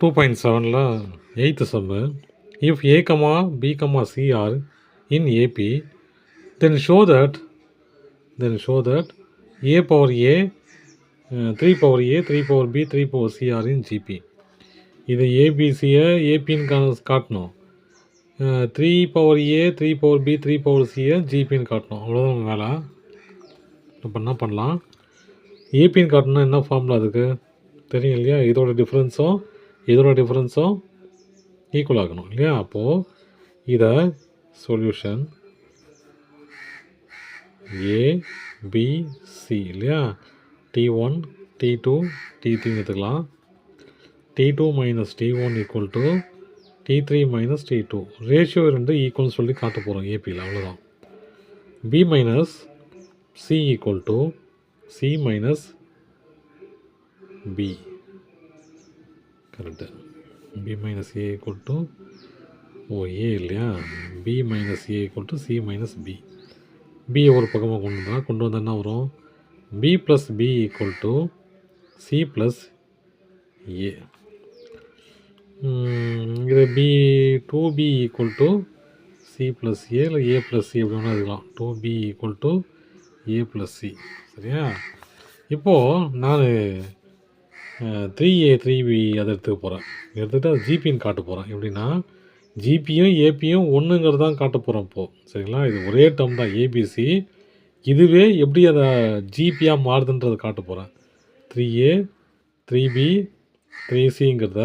2.7ல 8th Jammu. If A, B, C are in AP, then show that A power A, 3 power A, 3 power B, 3 power C are in GP. இது ஏபிசியை ஏபின்னு காட்டணும். 3 power a, 3 power B, 3 power சியை ஜிபின்னு காட்டணும். அவ்வளோதான் வேலை. இப்போ என்ன பண்ணலாம், ஏபின்னு காட்டணும்னா என்ன formula அதுக்கு தெரியும் இல்லையா? இதோட டிஃப்ரென்ஸும் ஈக்குவல் ஆகணும் இல்லையா? அப்போது இதை சொல்யூஷன் ஏபிசி இல்லையா, T1 T2 T3 எடுத்துக்கலாம். T2 minus T1 equal to T3 minus T2. Ratio 2 ஈக்குவல்னு சொல்லி காட்ட போகிறோம் ஏபியில். அவ்வளோதான். B minus C equal to C minus B. Correct. B minus A equal to A இல்லையா? B minus A equal to C minus B. B ஒரு பக்கமாக கொண்டு வந்தால் என்ன வரும்? B plus B equal to C plus A. இது B2B equal to C plus A இல்லை A plus C எப்படி வேணால் இருக்கலாம். 2B equal to A plus C. சரியா? இப்போது நான் 3A 3B அதை எடுத்துக்க போகிறேன். எடுத்துகிட்டு அது ஜிபின்னு காட்ட போகிறேன். எப்படின்னா ஜிபியும் ஏபியும் ஒன்றுங்கிறது தான் காட்ட போகிறோம் இப்போது. சரிங்களா? இது ஒரே டேர்ம் தான் ஏபிசி. இதுவே எப்படி அதை ஜிபியாக மாறுதுன்றதை காட்ட போகிறேன். 3A 3B 3Cங்கிறத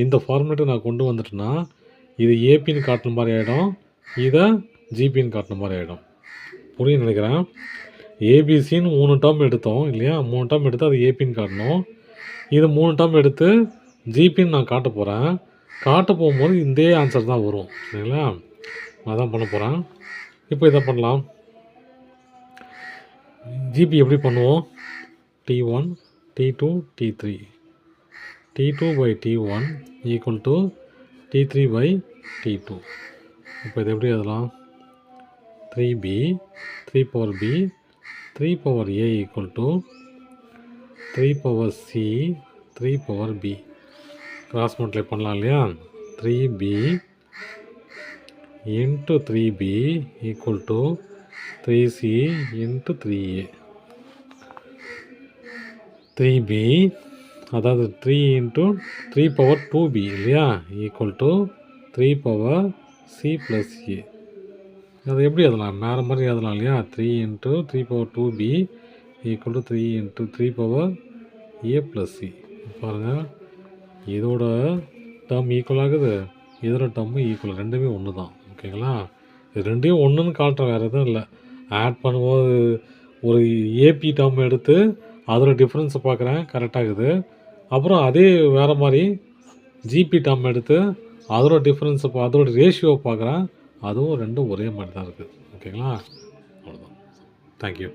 இந்த ஃபார்மேட்டை நான் கொண்டு வந்துட்டேன்னா இது ஏபின்னு காட்டின மாதிரி ஆகிடும், இதை ஜிபின்னு காட்டின மாதிரி ஆகிடும். புரியும் நினைக்கிறேன். ஏபிசின்னு 3 டேர்ம் எடுத்தோம் இல்லையா? 3 டேர்ம் எடுத்து அது ஏபின்னு காட்டணும். இது 3 டேர்ம் எடுத்து ஜிபின்னு நான் காட்ட போகிறேன். காட்ட போகும்போது இந்த ஆன்சர் தான் வரும். சரிங்களா? நான் தான் பண்ண போகிறேன். இப்போ இதை பண்ணலாம். ஜிபி எப்படி பண்ணுவோம்? T1 T2 T3. T2 by T1 equal to T3 by T2. இப்போ இது எப்படி எழுதலாம்? 3B 3 power B 3 power A equal to 3 power C 3 power B. Cross multiply பண்ணலாம் இல்லையா? 3B into 3B equal to 3C into 3A. 3B அதாவது 3 into 3 power 2B இல்லையா, equal to 3 power C plus A. அதை எப்படி எழுதலாம்? வேறு மாதிரி எழுதலாம் இல்லையா? 3 into 3 power 2B equal to 3 into 3 power a plus C. பாருங்கள், இதோட டேர்ம் ஈக்குவல் ஆகுது, இதோட டேர்மும் ஈக்குவல், ரெண்டுமே ஒன்று தான். ஓகேங்களா? இது ரெண்டையும் ஒன்றுன்னு காட்டுற, வேறு எதுவும் இல்லை. ஆட் பண்ணும்போது ஒரு ஏபி டேர்ம் எடுத்து அதோட டிஃப்ரென்ஸை பார்க்குறேன், கரெக்டாகுது. அப்புறம் அதே வேறு மாதிரி ஜிபி டேர்ம் எடுத்து அதோட டிஃப்ரென்ஸை அதோட ரேஷியோவை பார்க்குறேன், அதுவும் ரெண்டும் ஒரே மாதிரி தான் இருக்குது. ஓகேங்களா? அவ்வளோதான். தேங்க்யூ.